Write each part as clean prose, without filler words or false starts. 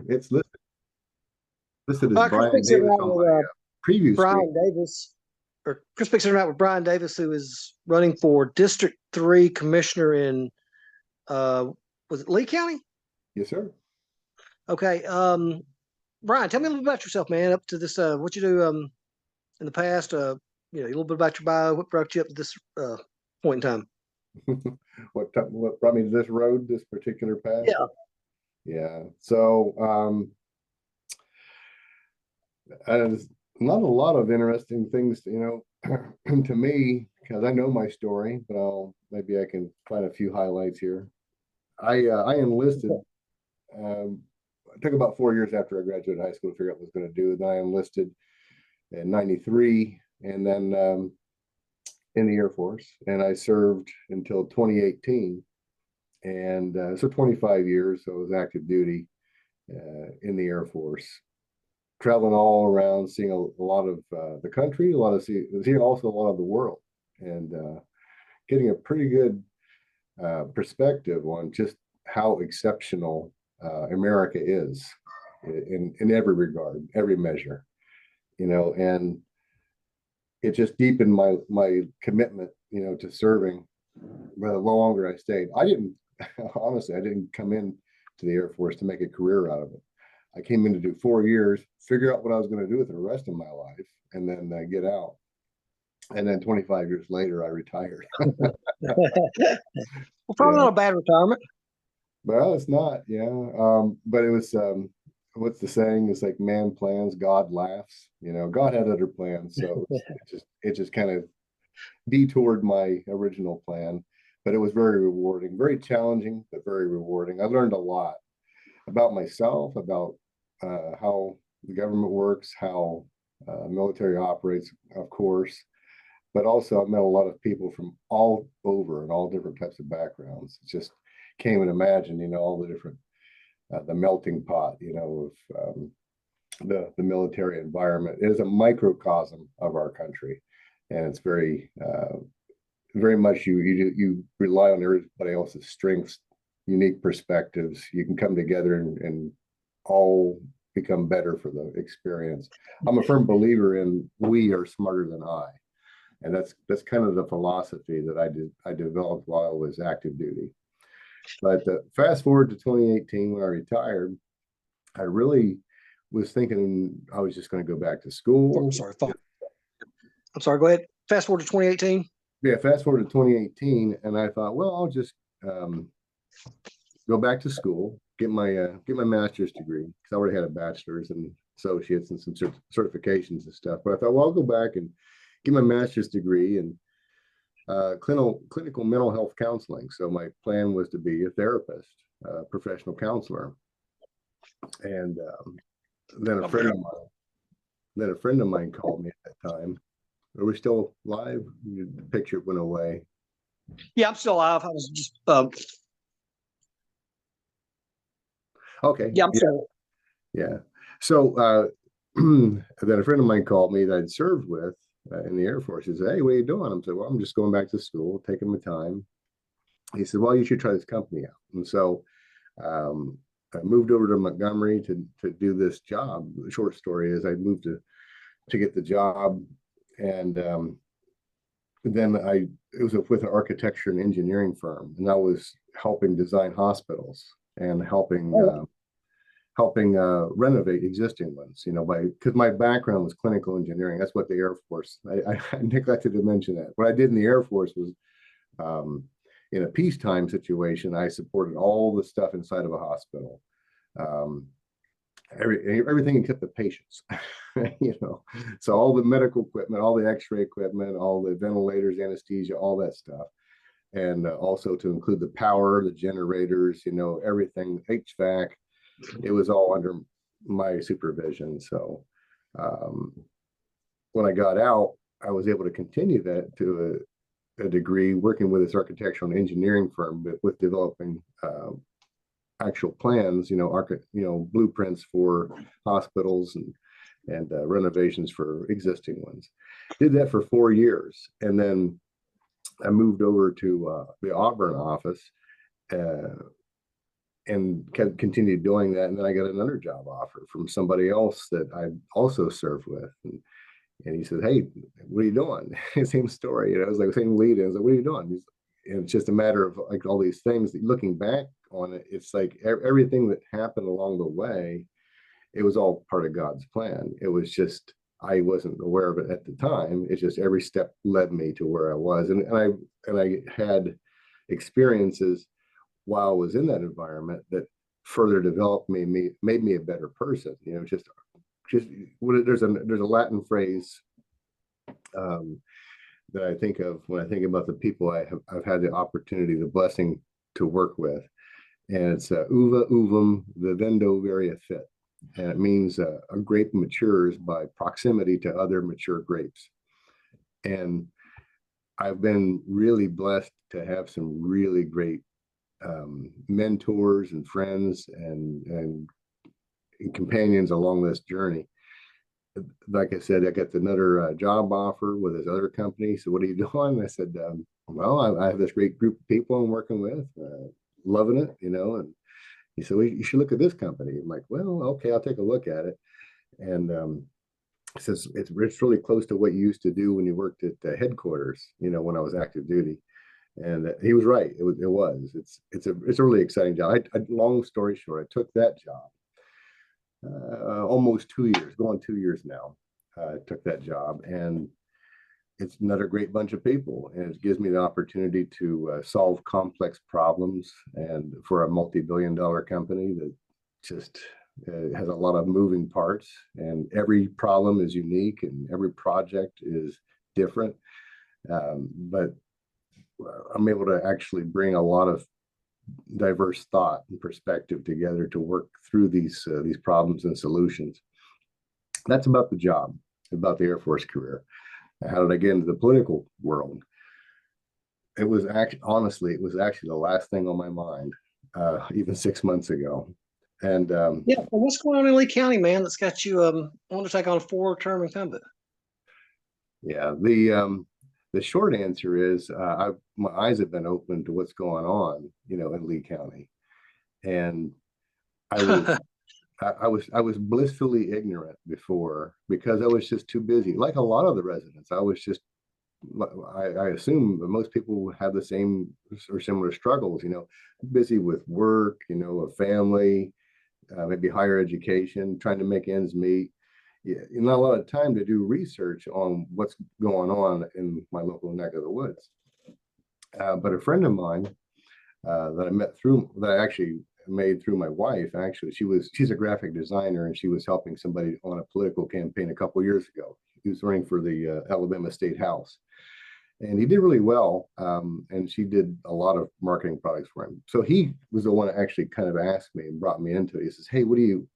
it's listed as Chris Brian Pick's sitting Davis out on with my preview screen. Brian Davis, or Chris Pick's sitting out with Brian Davis, who is running for District 3 Commissioner in, was it Lee County? Yes, sir. Okay. Brian, tell me a little bit about yourself, man. Up to this, what you do in the past. A little bit about your bio. What brought you up to this point in time? What brought me to this road, this particular path? Yeah. Yeah. So there's not a lot of interesting things, to me, because I know my story, but maybe I can find a few highlights here. I enlisted. It took about 4 years after I graduated high school to figure out what I was going to do. And I enlisted in '93, and then in the Air Force, and I served until 2018, and so 25 years. So I was active duty in the Air Force, traveling all around, seeing a lot of the country, seeing also a lot of the world, and getting a pretty good perspective on just how exceptional America is in every regard, every measure, and it just deepened my commitment, to serving. But the longer I stayed, honestly, I didn't come in to the Air Force to make a career out of it. I came in to do 4 years, figure out what I was going to do with the rest of my life, and then get out. And then 25 years later, I retired. Well, probably not a bad retirement. Well, it's not, yeah. But it was, what's the saying? It's like man plans, God laughs. God had other plans, so it just kind of detoured my original plan. But it was very rewarding, very challenging, but very rewarding. I learned a lot about myself, about how the government works, how military operates, of course, but also I met a lot of people from all over and all different types of backgrounds. It just can't even imagine, all the different, the melting pot, of the military environment. It is a microcosm of our country, and it's very, very much you rely on everybody else's strengths, unique perspectives. You can come together and all become better for the experience. I'm a firm believer in we are smarter than I. And that's kind of the philosophy that I developed while I was active duty. But fast forward to 2018, when I retired, I really was thinking I was just going to go back to school. I'm sorry. Go ahead. Fast forward to 2018. Yeah, fast forward to 2018, and I thought, well, I'll just go back to school, get my master's degree, because I already had a bachelor's and associates and some certifications and stuff. But I thought, well, I'll go back and get my master's degree in clinical mental health counseling. So my plan was to be a therapist, professional counselor. And then a friend of mine called me at that time. Are we still live? The picture went away. Yeah, I'm still alive. I was just okay. Yeah, I'm still. Yeah. So then a friend of mine called me that I'd served with in the Air Force. He said, "Hey, what are you doing?" I said, "Well, I'm just going back to school, taking my time." He said, "Well, you should try this company out." And so I moved over to Montgomery to do this job. The short story is I moved to get the job, and then it was with an architecture and engineering firm, and I was helping design hospitals and helping renovate existing ones, because my background was clinical engineering. That's what the Air Force, I neglected to mention that. What I did in the Air Force was, in a peacetime situation, I supported all the stuff inside of a hospital. Everything except the patients, so all the medical equipment, all the x-ray equipment, all the ventilators, anesthesia, all that stuff. And also to include the power, the generators, everything, HVAC. It was all under my supervision. So when I got out, I was able to continue that to a degree, working with this architectural and engineering firm, but with developing actual plans, blueprints for hospitals and renovations for existing ones. Did that for 4 years, and then I moved over to the Auburn office. and continued doing that. And then I got another job offer from somebody else that I also served with. And he said, "Hey, what are you doing?" Same story. And I was like, same lead. And I was like, "What are you doing?" And it's just a matter of like all these things. Looking back on it, it's like everything that happened along the way, it was all part of God's plan. It was just I wasn't aware of it at the time. It's just every step led me to where I was, and I had experiences while I was in that environment that further developed me, made me a better person. Just there's a Latin phrase um, that I think of when I think about the people I've had the opportunity, the blessing to work with, and it's uva uvum vivendo varia fit, and it means a grape matures by proximity to other mature grapes. And I've been really blessed to have some really great mentors and friends and companions along this journey. Like I said, I got another job offer with this other company. So what are you doing? And I said, well, I have this great group of people I'm working with, loving it, And he said, well, you should look at this company. I'm like, well, okay, I'll take a look at it. And he says, it's really close to what you used to do when you worked at the headquarters, when I was active duty. And he was right. It's a really exciting job. Long story short, I took that job almost 2 years, going 2 years now. I took that job, and it's another great bunch of people, and it gives me the opportunity to solve complex problems, and for a multi-billion-dollar company that just has a lot of moving parts, and every problem is unique, and every project is different. But I'm able to actually bring a lot of diverse thought and perspective together to work through these problems and solutions. That's about the job, about the Air Force career. How did I get into the political world? It was honestly, it was actually the last thing on my mind, even 6 months ago. And Yeah, well, what's going on in Lee County, man? That's got you want to take on a 4-term incumbent. yeah, the short answer is my eyes have been open to what's going on, in Lee County, and I was I was blissfully ignorant before because I was just too busy. Like a lot of the residents, I was just I assume that most people have the same or similar struggles. Busy with work, a family, maybe higher education, trying to make ends meet. Yeah, not a lot of time to do research on what's going on in my local neck of the woods. But a friend of mine that I actually made through my wife. Actually, she's a graphic designer, and she was helping somebody on a political campaign a couple of years ago. He was running for the Alabama State House, and he did really well. And she did a lot of marketing products for him. So he was the one that actually kind of asked me and brought me into it. He says, "Hey, what do you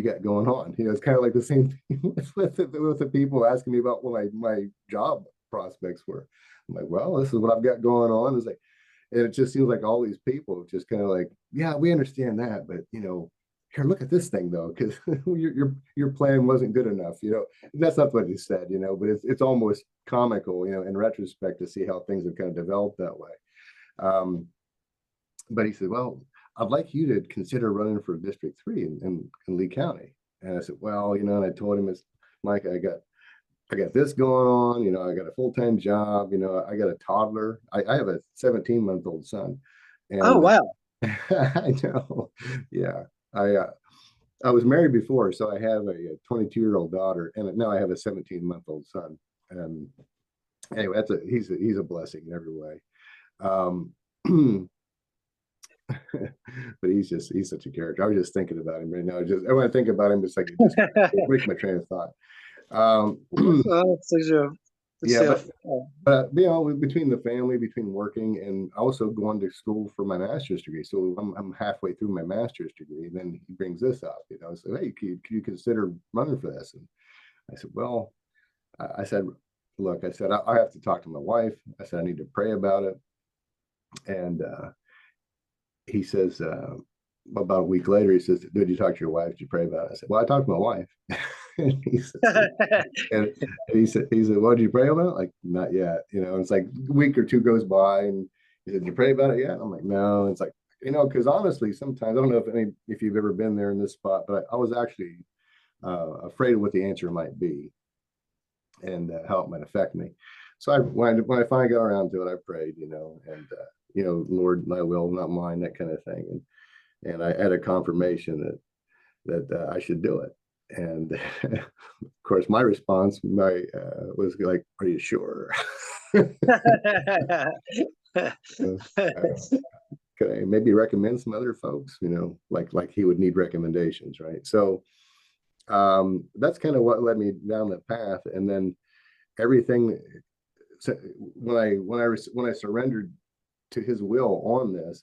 got going on?" It's kind of like the same thing with the people asking me about what my job prospects were. I'm like, well, this is what I've got going on. It's like, and it just seems like all these people just kind of like, yeah, we understand that, but here, look at this thing though, because your plan wasn't good enough. That's not what he said, but it's almost comical, in retrospect to see how things have kind of developed that way. But he said, well, I'd like you to consider running for District 3 in Lee County. And I said, well, and I told him, it's Mike, I got this going on, I got a full-time job, I got a toddler. I have a 17-month-old son. Oh, And wow. I know. Yeah. I was married before, so I have a 22-year-old daughter, and now I have a 17-month-old son. And anyway, he's a blessing in every way. But he's such a character. I was just thinking about him right now. When I think about him, it's like it just breaks my train of thought. Yeah, but between the family, between working and also going to school for my master's degree, so I'm halfway through my master's degree, and then he brings this up. So hey, can you consider running for this? And I said, well, I said, look, I said I have to talk to my wife. I said I need to pray about it, and he says. About a week later, he says, "Did you talk to your wife? Did you pray about it?" I said, "Well, I talked to my wife." And he says, and he said, "Well, did you pray about it?" Like, not yet. It's like a week or two goes by, and he said, "Did you pray about it yet?" I'm like, "No." It's like, because honestly, sometimes I don't know if you've ever been there in this spot, but I was actually afraid of what the answer might be and how it might affect me. So when I finally got around to it, I prayed, and Lord, thy will, not mine, that kind of thing. And I had a confirmation that I should do it. And of course, my response was like, "Are you sure?" Could I maybe recommend some other folks? Like he would need recommendations, right? So that's kind of what led me down the path. And then everything. So when I surrendered to His will on this,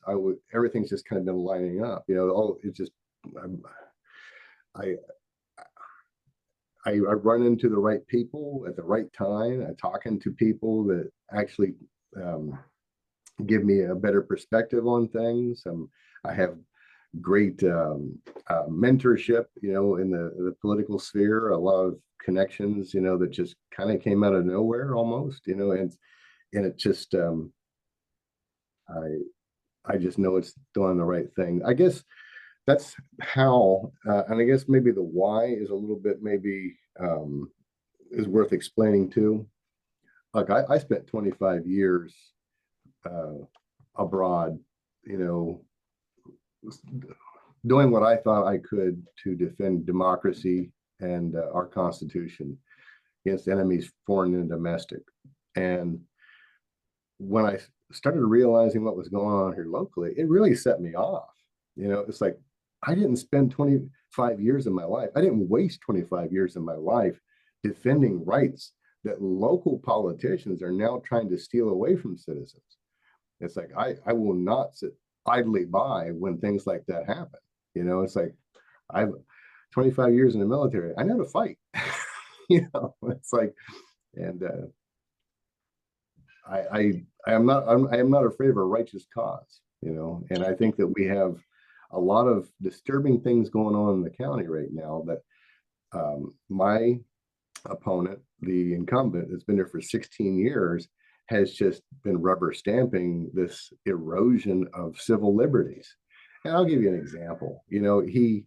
everything's just kind of been lining up. It's just I I run into the right people at the right time. I talking to people that actually um, give me a better perspective on things. I have great mentorship, in the political sphere, a lot of connections, that just kind of came out of nowhere almost, and it just, I, I just know it's doing the right thing. I guess that's how, and I guess maybe the why is a little bit maybe is worth explaining too. Like I spent 25 years uh, abroad, you know, doing what I thought I could to defend democracy and our Constitution against enemies, foreign and domestic. And when I started realizing what was going on here locally, it really set me off. It's like I didn't spend 25 years of my life, I didn't waste 25 years of my life defending rights that local politicians are now trying to steal away from citizens. It's like I will not sit idly by when things like that happen. It's like I've 25 years in the military. I know to fight. It's like, and I am not afraid of a righteous cause. And I think that we have a lot of disturbing things going on in the county right now that my opponent, the incumbent, that's been there for 16 years, has just been rubber stamping this erosion of civil liberties. And I'll give you an example. He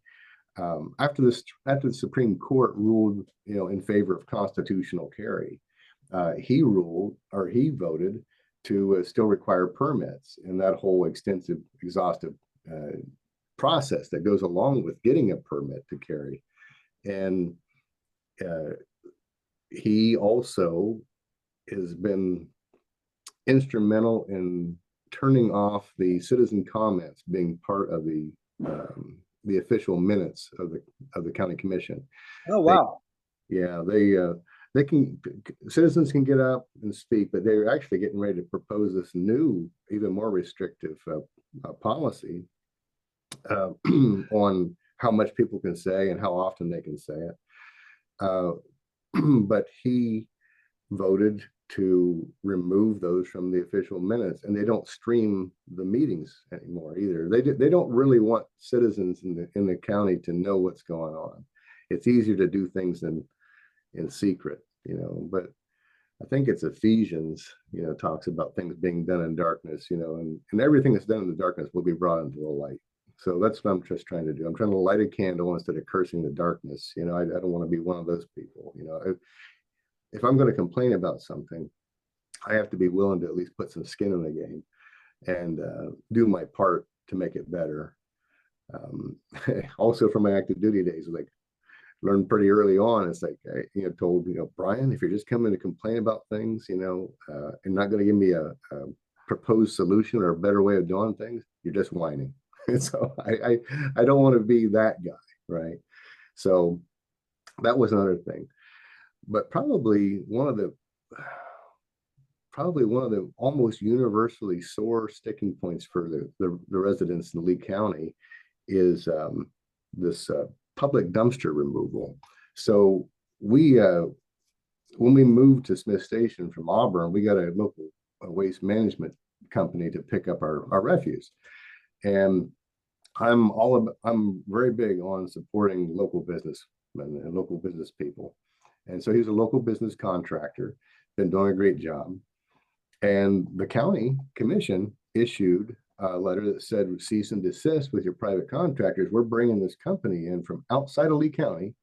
after the Supreme Court ruled, in favor of constitutional carry, he voted to still require permits and that whole extensive, exhaustive process that goes along with getting a permit to carry. And he also has been instrumental in turning off the citizen comments being part of the official minutes of the county commission. Oh wow! They can citizens can get up and speak, but they're actually getting ready to propose this new, even more restrictive policy on how much people can say and how often they can say it. But he voted to remove those from the official minutes, and they don't stream the meetings anymore either. They don't really want citizens in the county to know what's going on. It's easier to do things in secret, but I think it's Ephesians, talks about things being done in darkness, and everything that's done in the darkness will be brought into the light. So that's what I'm just trying to do. I'm trying to light a candle instead of cursing the darkness. I don't want to be one of those people. If I'm going to complain about something, I have to be willing to at least put some skin in the game and do my part to make it better. Also, from my active duty days, like learned pretty early on, it's like told Brian, if you're just coming to complain about things, and not going to give me a proposed solution or a better way of doing things, you're just whining. And so I don't want to be that guy, right? So that was another thing. But probably one of the almost universally sore sticking points for the residents in Lee County is this public dumpster removal. So when we moved to Smith Station from Auburn, we got a local waste management company to pick up our refuse. And I'm very big on supporting local business and local business people. And so he's a local business contractor, been doing a great job. And the county commission issued letter that said cease and desist with your private contractors. We're bringing this company in from outside of Lee County,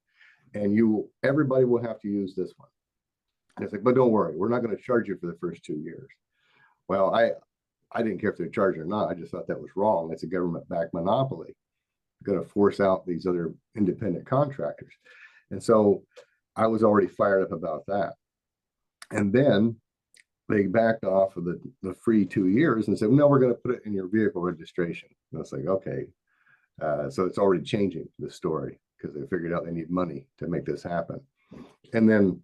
and everybody will have to use this one. And it's like, but don't worry, we're not going to charge you for the first 2 years. Well, I didn't care if they're charged or not. I just thought that was wrong. It's a government-backed monopoly, going to force out these other independent contractors. And so I was already fired up about that. And then they backed off of the free 2 years and said, no, we're going to put it in your vehicle registration. And it's like, okay. So it's already changing the story because they figured out they need money to make this happen. And then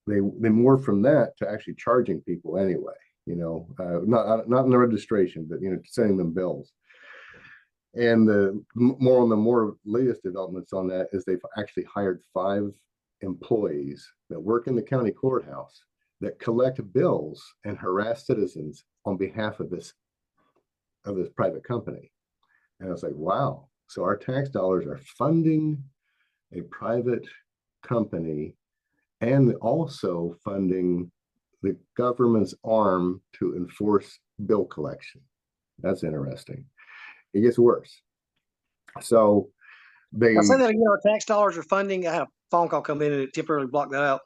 they morphed from that to actually charging people anyway, not in the registration, but, sending them bills. And the more latest developments on that is they've actually hired 5 employees that work in the county courthouse that collect bills and harass citizens on behalf of this private company. And I was like, wow. So our tax dollars are funding a private company and also funding the government's arm to enforce bill collection. That's interesting. It gets worse. So I'll say that again, our tax dollars are funding. I had a phone call come in and it temporarily blocked that out.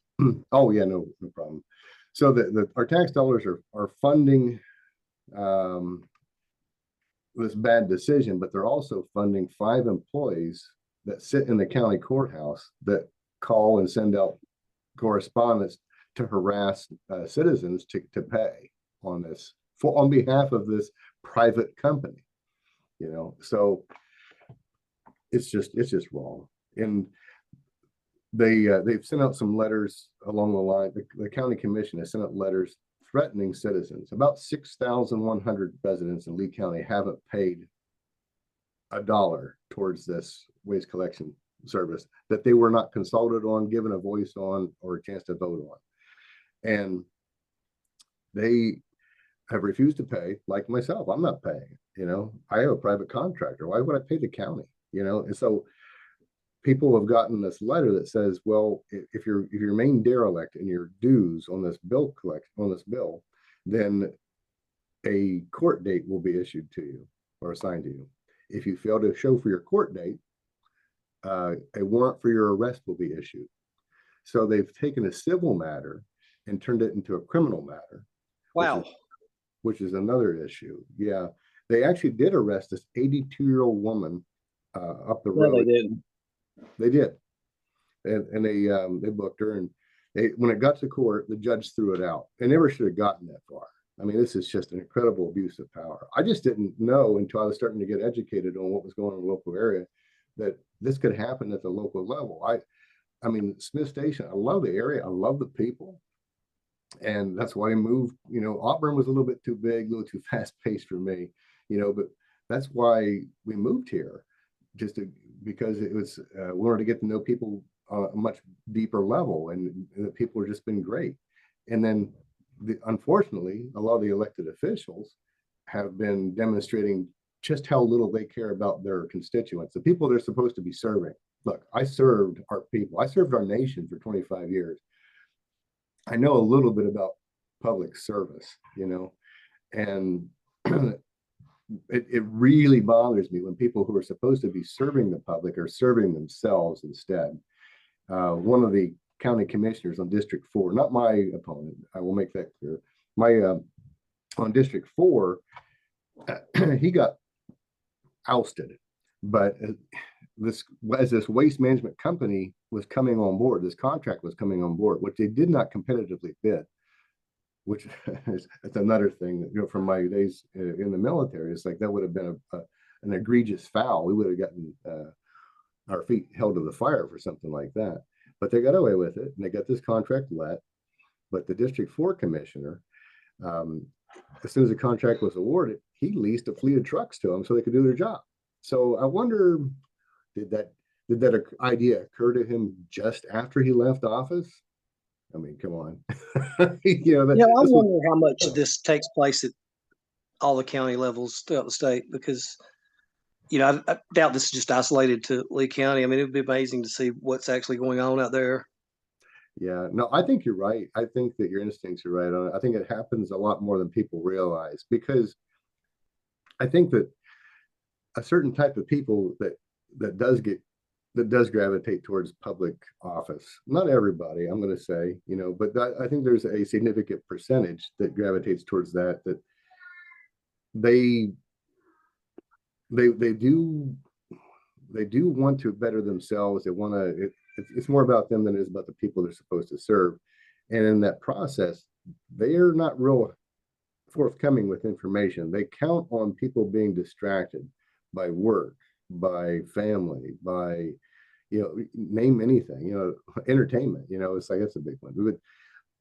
Oh yeah, no problem. So our tax dollars are funding this bad decision, but they're also funding 5 employees that sit in the county courthouse that call and send out correspondence to harass citizens to pay on behalf of this private company. So it's just wrong. And they've sent out some letters along the line. The county commission has sent out letters threatening citizens. About 6,100 residents in Lee County haven't paid $1 towards this waste collection service that they were not consulted on, given a voice on, or a chance to vote on. And they have refused to pay, like myself. I'm not paying. I have a private contractor. Why would I pay the county? And so people have gotten this letter that says, well, if you're remain derelict in your dues on this bill, then a court date will be issued to you or assigned to you. If you fail to show for your court date, a warrant for your arrest will be issued. So they've taken a civil matter and turned it into a criminal matter. Wow. Which is another issue. Yeah. They actually did arrest this 82-year-old woman up the road. No, they didn't. They did. And they booked her, and when it got to court, the judge threw it out. They never should have gotten that far. I mean, this is just an incredible abuse of power. I just didn't know until I was starting to get educated on what was going on in the local area that this could happen at the local level. I mean, Smith Station, I love the area. I love the people. And that's why I moved. Auburn was a little bit too big, a little too fast paced for me, but that's why we moved here, because it was, we wanted to get to know people on a much deeper level, and the people have just been great. And then unfortunately, a lot of the elected officials have been demonstrating just how little they care about their constituents, the people they're supposed to be serving. Look, I served our people. I served our nation for 25 years. I know a little bit about public service, and it really bothers me when people who are supposed to be serving the public are serving themselves instead. One of the county commissioners on District 4, not my opponent, I will make that clear, on District 4, he got ousted, but this waste management company was coming on board, this contract was coming on board, which they did not competitively bid, which that's another thing that, from my days in the military, it's like that would have been an egregious foul. We would have gotten our feet held to the fire for something like that. But they got away with it, and they got this contract let. But the District 4 commissioner, as soon as the contract was awarded, he leased a fleet of trucks to them so they could do their job. So I wonder, did that idea occur to him just after he left office? I mean, come on. I'm wondering how much of this takes place at all the county levels throughout the state, because I doubt this is just isolated to Lee County. I mean, it would be amazing to see what's actually going on out there. Yeah, no, I think you're right. I think that your instincts are right on it. I think it happens a lot more than people realize, because I think that a certain type of people that does get that does gravitate towards public office. Not everybody, I'm going to say, but I think there's a significant percentage that gravitates towards that. That they they do want to better themselves. They want to. It's more about them than it is about the people they're supposed to serve. And in that process, they are not real forthcoming with information. They count on people being distracted by work, by family, by name anything, entertainment. It's like that's a big one. We would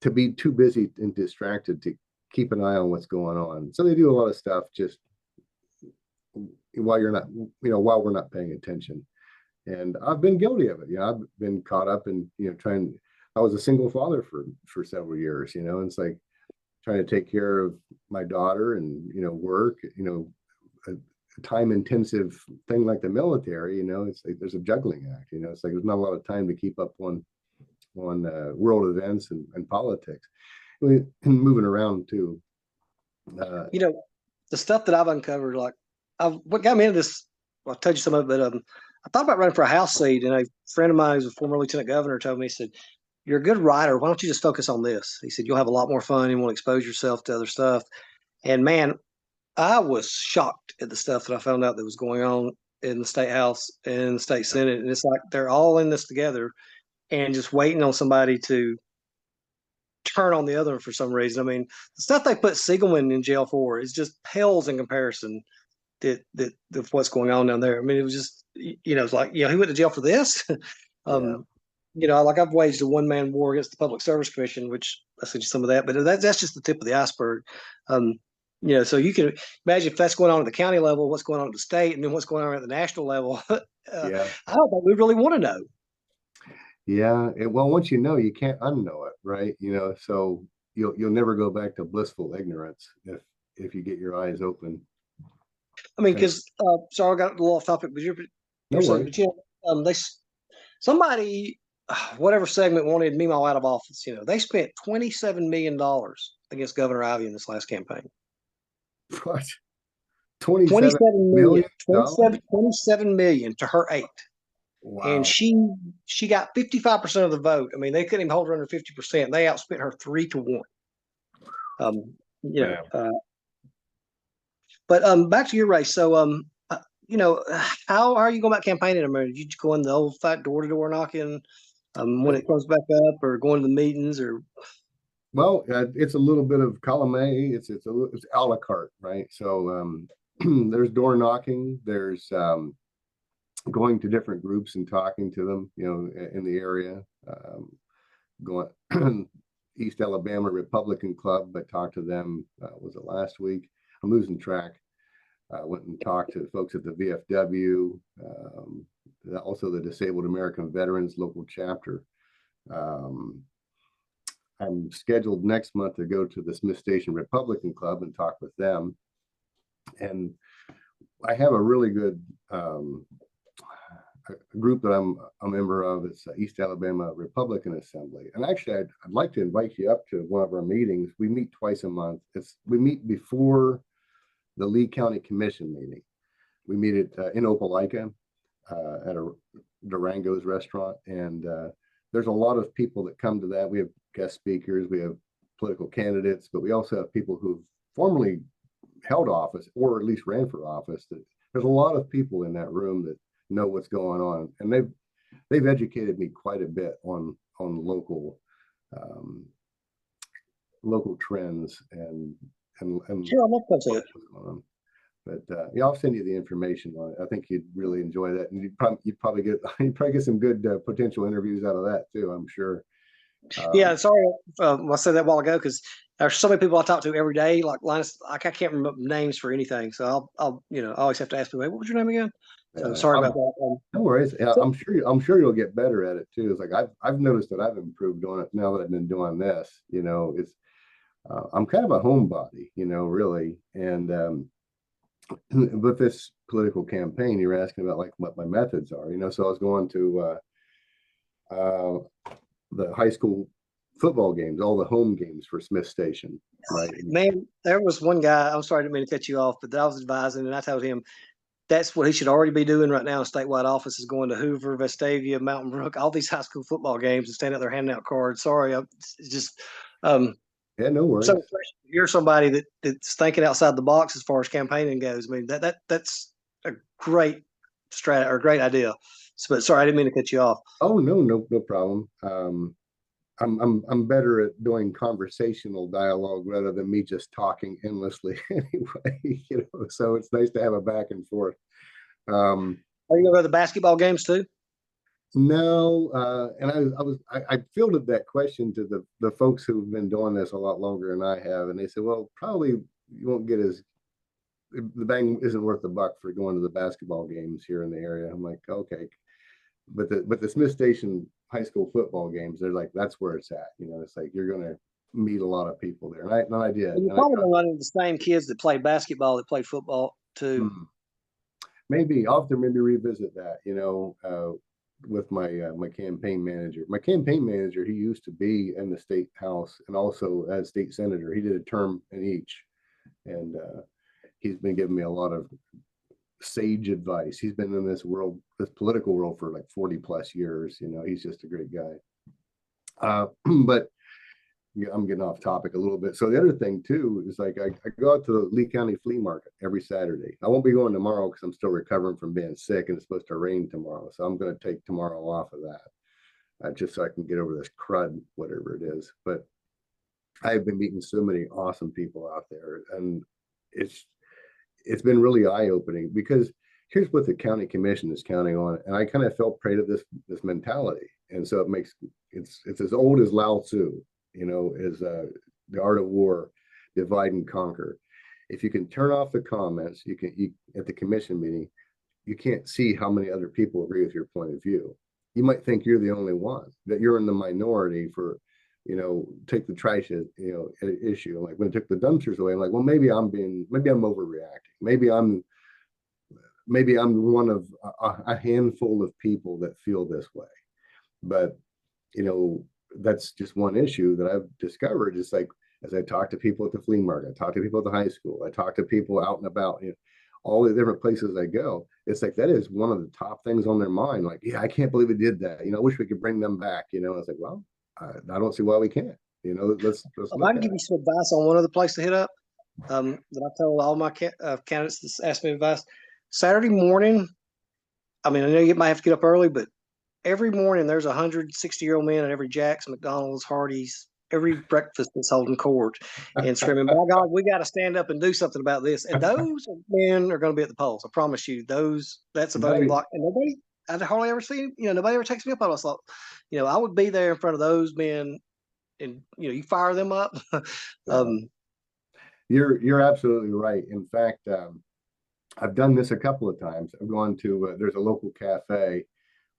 to be too busy and distracted to keep an eye on what's going on. So they do a lot of stuff just while you're not, while we're not paying attention. And I've been guilty of it. I've been caught up in, trying. I was a single father for several years, and it's like trying to take care of my daughter and work, a time intensive thing like the military. It's like there's a juggling act. It's like there's not a lot of time to keep up on world events and politics, and moving around too. The stuff that I've uncovered, like what got me into this. I'll tell you some of it, but I thought about running for a House seat, and a friend of mine who's a former lieutenant governor told me, he said, "You're a good writer. Why don't you just focus on this?" He said, "You'll have a lot more fun and won't expose yourself to other stuff." And man, I was shocked at the stuff that I found out that was going on in the state house and the state senate. And it's like they're all in this together and just waiting on somebody to turn on the other for some reason. I mean, the stuff they put Siegelman in jail for is just pales in comparison that of what's going on down there. I mean, it was just it's like he went to jail for this. Like I've waged a one-man war against the Public Service Commission, which I sent you some of that, but that's just the tip of the iceberg. So you can imagine if that's going on at the county level, what's going on at the state, and then what's going on at the national level. Yeah. I don't think we really want to know. Yeah. Well, once you know, you can't unknow it, right? So you'll never go back to blissful ignorance if you get your eyes open. I mean, because sorry, I got a little off topic, but you're No saying, but somebody, whatever segment wanted Memo out of office. They spent $27 million against Governor Ivey in this last campaign. What? $27 million? 27 million to her 8. Wow. And she got 55% of the vote. I mean, they couldn't even hold her under 50%. They outspent her 3-1. But back to your race. So, how are you going about campaigning? I mean, did you go in the old fat door-to-door knocking when it comes back up, or going to the meetings, or? Well, it's a little bit of column A. It's a la carte, right? So there's door knocking. There's going to different groups and talking to them, in the area. Going East Alabama Republican Club, but talked to them. Was it last week? I'm losing track. Went and talked to folks at the VFW, also the Disabled American Veterans local chapter. I'm scheduled next month to go to the Smith Station Republican Club and talk with them. And I have a really good group that I'm a member of. It's East Alabama Republican Assembly. And actually, I'd like to invite you up to one of our meetings. We meet twice a month. We meet before the Lee County Commission meeting. We meet in Opelika at a Durango's restaurant. And there's a lot of people that come to that. We have guest speakers, we have political candidates, but we also have people who've formerly held office or at least ran for office. There's a lot of people in that room that know what's going on, and they've educated me quite a bit on local trends and Sure, I'll look into it. But I'll send you the information on it. I think you'd really enjoy that, and you'd probably get some good potential interviews out of that too, I'm sure. Yeah, sorry, I said that a while ago because there's so many people I talk to every day. Like Linus, I can't remember names for anything, so I'll I always have to ask people, hey, what was your name again? So sorry about that. No worries. I'm sure you'll get better at it too. It's like I've noticed that I've improved on it now that I've been doing this. It's I'm kind of a homebody, really. And with this political campaign, you're asking about like what my methods are. So I was going to the high school football games, all the home games for Smith Station, right? Man, there was one guy, I'm sorry, I didn't mean to cut you off, but that I was advising, and I told him that's what he should already be doing right now in statewide office is going to Hoover, Vestavia, Mountain Brook, all these high school football games and stand out there handing out cards. Sorry, it's just Yeah, no so worries. you're somebody that's thinking outside the box as far as campaigning goes. I mean that's a great strat or great idea. So, but sorry, I didn't mean to cut you off. Oh no, no problem. I'm better at doing conversational dialogue rather than me just talking endlessly anyway, so it's nice to have a back and forth. Are you gonna go to the basketball games too? No, and I fielded that question to the folks who've been doing this a lot longer than I have, and they said, well, probably you won't get as the bang isn't worth the buck for going to the basketball games here in the area. I'm like, okay, but the Smith Station high school football games, they're like, that's where it's at. It's like you're gonna meet a lot of people there, and I did. And you're probably gonna run into the same kids that played basketball that played football too. Maybe I'll have to maybe revisit that. With my my campaign manager. My campaign manager, he used to be in the state house and also as state senator. He did a term in each, and he's been giving me a lot of sage advice. He's been in this world, this political world, for like 40 plus years. He's just a great guy. But I'm getting off topic a little bit. So the other thing too is like I go out to the Lee County flea market every Saturday. I won't be going tomorrow because I'm still recovering from being sick and it's supposed to rain tomorrow. So I'm going to take tomorrow off of that, just so I can get over this crud, whatever it is. But I've been meeting so many awesome people out there, and it's been really eye opening because here's what the county commission is counting on, and I kind of fell prey to this mentality, and so it's as old as Lao Tzu. Is the art of war, divide and conquer. If you can turn off the comments, you at the commission meeting, you can't see how many other people agree with your point of view. You might think you're the only one, that you're in the minority for, take the trash, issue. Like when it took the dumpsters away, I'm like, well, maybe I'm overreacting. Maybe I'm one of a handful of people that feel this way. But, that's just one issue that I've discovered. It's like, as I talk to people at the flea market, I talk to people at the high school, I talk to people out and about, all the different places I go, it's like that is one of the top things on their mind. Like, yeah, I can't believe it did that. I wish we could bring them back. I was like, well, I don't see why we can't. Let's If I can give you some advice on one other place to hit up, that I tell all my candidates that ask me advice. Saturday morning, I mean, I know you might have to get up early, but every morning there's 160-year-old men at every Jack's, McDonald's, Hardee's, every breakfast that's holding court and screaming, by God, we got to stand up and do something about this. And those men are going to be at the polls. I promise you, that's a voting block. And I hardly ever see, nobody ever takes me up on it. So, I would be there in front of those men and, you fire them up. You're absolutely right. In fact, I've done this a couple of times. I've gone to, there's a local cafe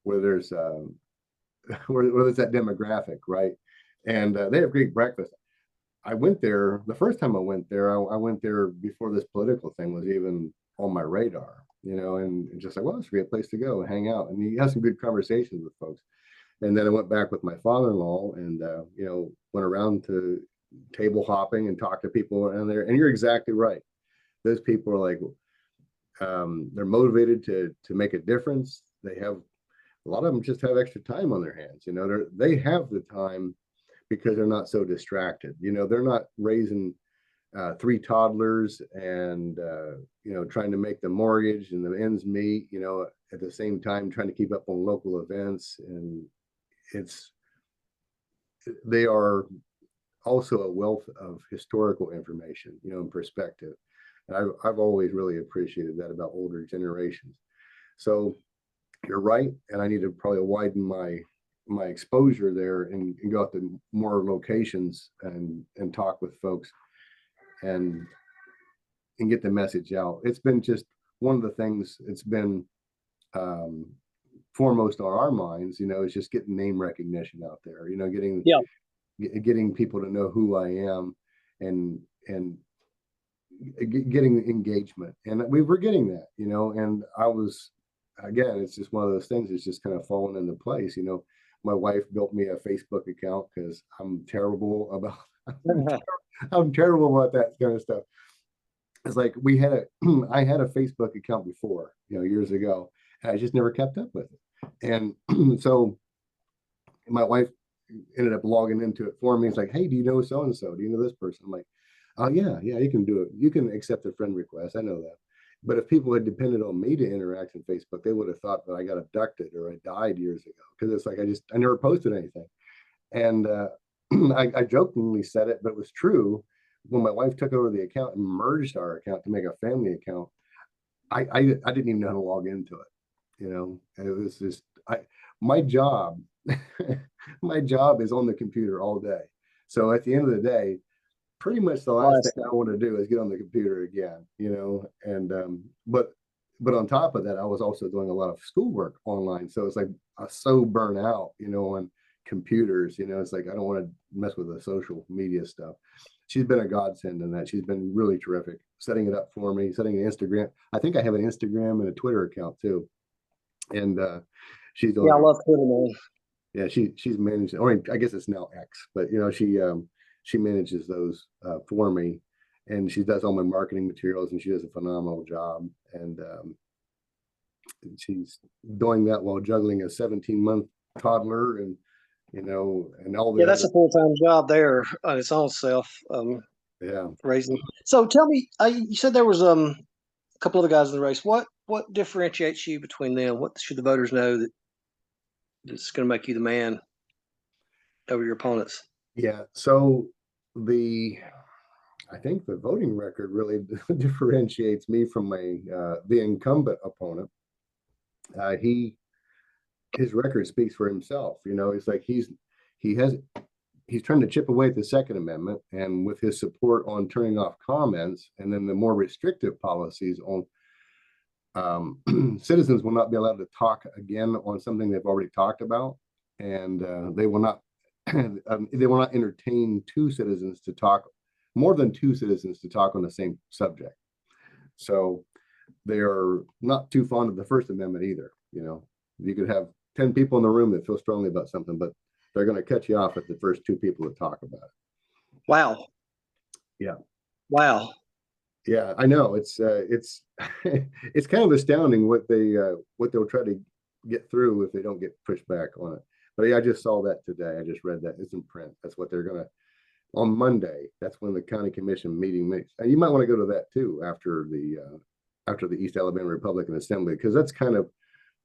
where there's where there's that demographic, right? And they have great breakfast. I went there the first time I went there. I went there before this political thing was even on my radar, and just like, well, it's a great place to go and hang out. And you have some good conversations with folks. And then I went back with my father-in-law and went around to table hopping and talked to people around there. And you're exactly right. Those people are like, they're motivated to make a difference. They have a lot of them just have extra time on their hands. They have the time because they're not so distracted. They're not raising 3 toddlers and trying to make the mortgage and the ends meet. At the same time trying to keep up on local events, and they are also a wealth of historical information, and perspective. And I've always really appreciated that about older generations. So you're right, and I need to probably widen my exposure there and go out to more locations and talk with folks and get the message out. It's been just one of the things. It's been foremost on our minds. Is just getting name recognition out there. Getting people to know who I am and getting engagement, and we were getting that. And I was. Again, it's just one of those things that's just kind of fallen into place. My wife built me a Facebook account because I'm terrible about I'm terrible about that kind of stuff. It's like we had a I had a Facebook account before, years ago, and I just never kept up with it. And so my wife ended up logging into it for me. It's like, hey, do you know so and so? Do you know this person? I'm like, oh yeah, you can do it. You can accept a friend request. I know that. But if people had depended on me to interact in Facebook, they would have thought that I got abducted or I died years ago. Because it's like I never posted anything. And I jokingly said it, but it was true. When my wife took over the account and merged our account to make a family account, I didn't even know how to log into it. And it was just my job. My job is on the computer all day. So at the end of the day, pretty much the last thing I want to do is get on the computer again. And but on top of that, I was also doing a lot of schoolwork online. So it's like I was so burnt out, on computers. It's like I don't want to mess with the social media stuff. She's been a godsend in that. She's been really terrific setting it up for me, setting an Instagram. I think I have an Instagram and a Twitter account too. And she's doing. Yeah, I love Twitter, man. Yeah, she's managed. I mean, I guess it's now X, but she manages those for me, and she does all my marketing materials, and she does a phenomenal job. And she's doing that while juggling a 17-month toddler, and and all the that's a full-time job there on its own self. Yeah. Raising. So tell me, you said there was a couple other guys in the race. What differentiates you between them? What should the voters know that's going to make you the man over your opponents? Yeah. So I think the voting record really differentiates me from the incumbent opponent. His record speaks for himself. It's like he's trying to chip away at the Second Amendment, and with his support on turning off comments, and then the more restrictive policies on citizens will not be allowed to talk again on something they've already talked about, and they will not entertain more than two citizens to talk on the same subject. So they are not too fond of the First Amendment either. You could have 10 people in the room that feel strongly about something, but they're going to cut you off at the first two people that talk about it. Wow. Yeah. Wow. Yeah, I know. It's it's kind of astounding what they'll try to get through if they don't get pushed back on it. But yeah, I just saw that today. I just read that. It's in print. That's what they're going to on Monday. That's when the county commission meeting meets. And you might want to go to that too after the East Alabama Republican Assembly, because that's kind of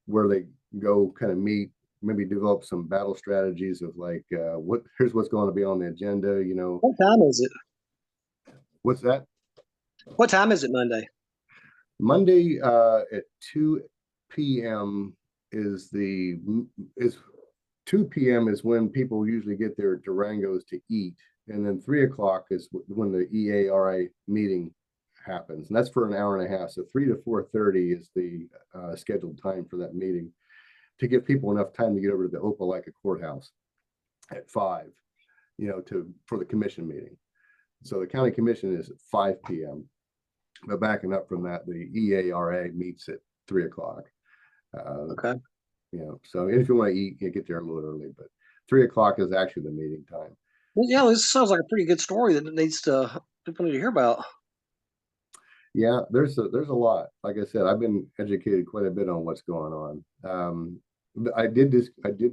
where they go kind of meet, maybe develop some battle strategies of like here's what's going to be on the agenda. What time is it? What's that? What time is it Monday? Monday at 2 p.m. is 2 p.m. is when people usually get their Durangos to eat, and then 3 o'clock is when the EARA meeting happens, and that's for an hour and a half. So 3 to 4:30 is the scheduled time for that meeting, to give people enough time to get over to the Opelika courthouse at 5, for the commission meeting. So the county commission is at 5 p.m. But backing up from that, the EARA meets at 3 o'clock. Okay. So if you want to eat, you get there a little early, but 3 o'clock is actually the meeting time. Well, yeah, this sounds like a pretty good story that people need to hear about. Yeah, there's a lot. Like I said, I've been educated quite a bit on what's going on. I did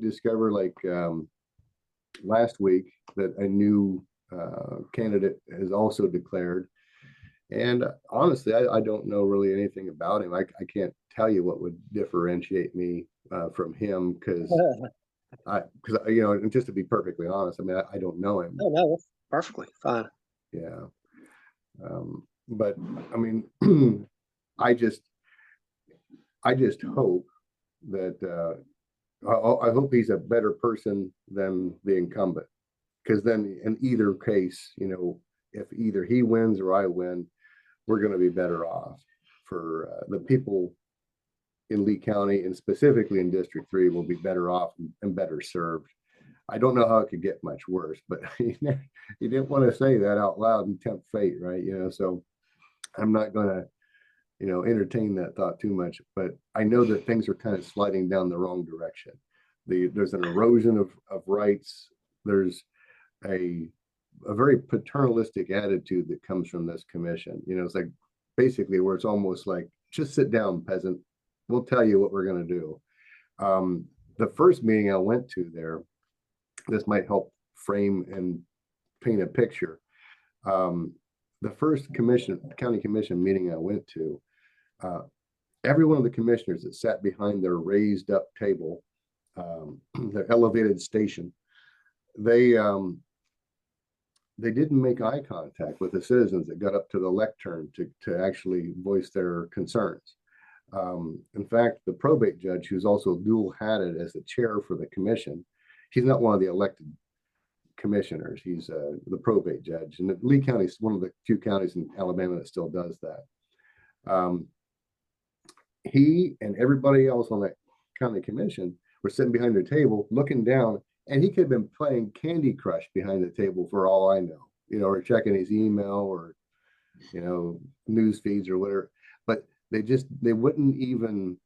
discover last week that a new candidate has also declared. And honestly, I don't know really anything about him. I can't tell you what would differentiate me from him, because just to be perfectly honest, I mean, I don't know him. Oh, no, that's perfectly fine. Yeah. But I mean, I just hope that I hope he's a better person than the incumbent, because then in either case, if either he wins or I win, we're going to be better off. For the people in Lee County, and specifically in District 3, will be better off and better served. I don't know how it could get much worse, but you didn't want to say that out loud and tempt fate, right? So I'm not going to entertain that thought too much, but I know that things are kind of sliding down the wrong direction. There's an erosion of rights. There's a very paternalistic attitude that comes from this commission. It's like basically where it's almost like, just sit down, peasant. We'll tell you what we're going to do. The first meeting I went to there, this might help frame and paint a picture. The first county commission meeting I went to, every one of the commissioners that sat behind their raised up table, their elevated station, they didn't make eye contact with the citizens that got up to the lectern to actually voice their concerns. In fact, the probate judge, who's also dual hatted as the chair for the commission, he's not one of the elected commissioners. He's the probate judge, and Lee County is one of the few counties in Alabama that still does that. He and everybody else on that county commission were sitting behind their table looking down, and he could have been playing Candy Crush behind the table for all I know, or checking his email or news feeds or whatever. But they wouldn't even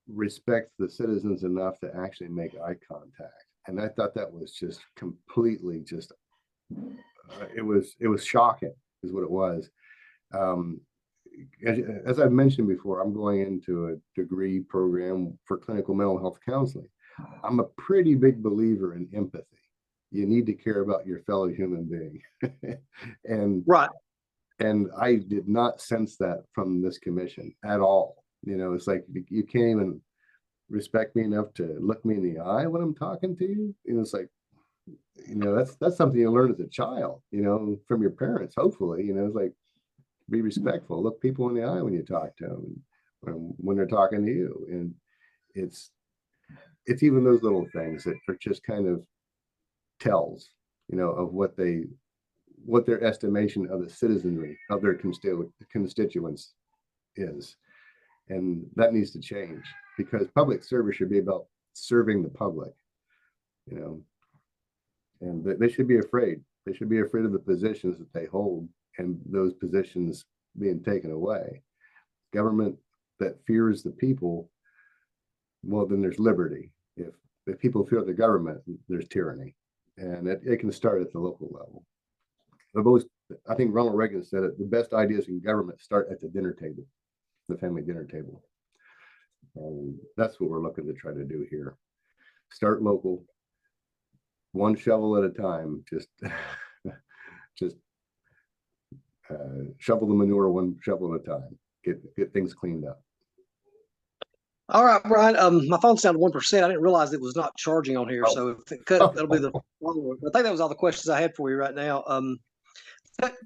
respect the citizens enough to actually make eye contact. And I thought that was just completely it was shocking is what it was. As I've mentioned before, I'm going into a degree program for clinical mental health counseling. I'm a pretty big believer in empathy. You need to care about your fellow human being. and right. And I did not sense that from this commission at all. It's like, you can't even respect me enough to look me in the eye when I'm talking to you. It's like, that's something you learn as a child, from your parents, hopefully. It's like, be respectful, look people in the eye when you talk to them, and when they're talking to you. And it's even those little things that are just kind of tells, of what their estimation of the citizenry of their constituents is. And that needs to change, because public service should be about serving the public, and they should be afraid. They should be afraid of the positions that they hold, and those positions being taken away. Government that fears the people, well, then there's liberty. If people fear the government, there's tyranny, and it can start at the local level. I think Ronald Reagan said it, the best ideas in government start at the dinner table, the family dinner table. And that's what we're looking to try to do here. Start local, one shovel at a time. Just shovel the manure one shovel at a time. Get things cleaned up. All right, Brian. My phone's down to 1%. I didn't realize it was not charging on here. So if it cut, that'll be the follow-up. I think that was all the questions I had for you right now.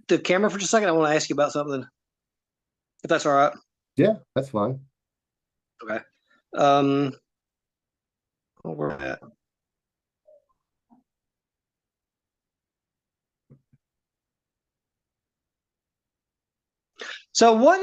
The camera for just a second. I want to ask you about something, if that's all right. Yeah, that's fine. Okay. Where we're at. So what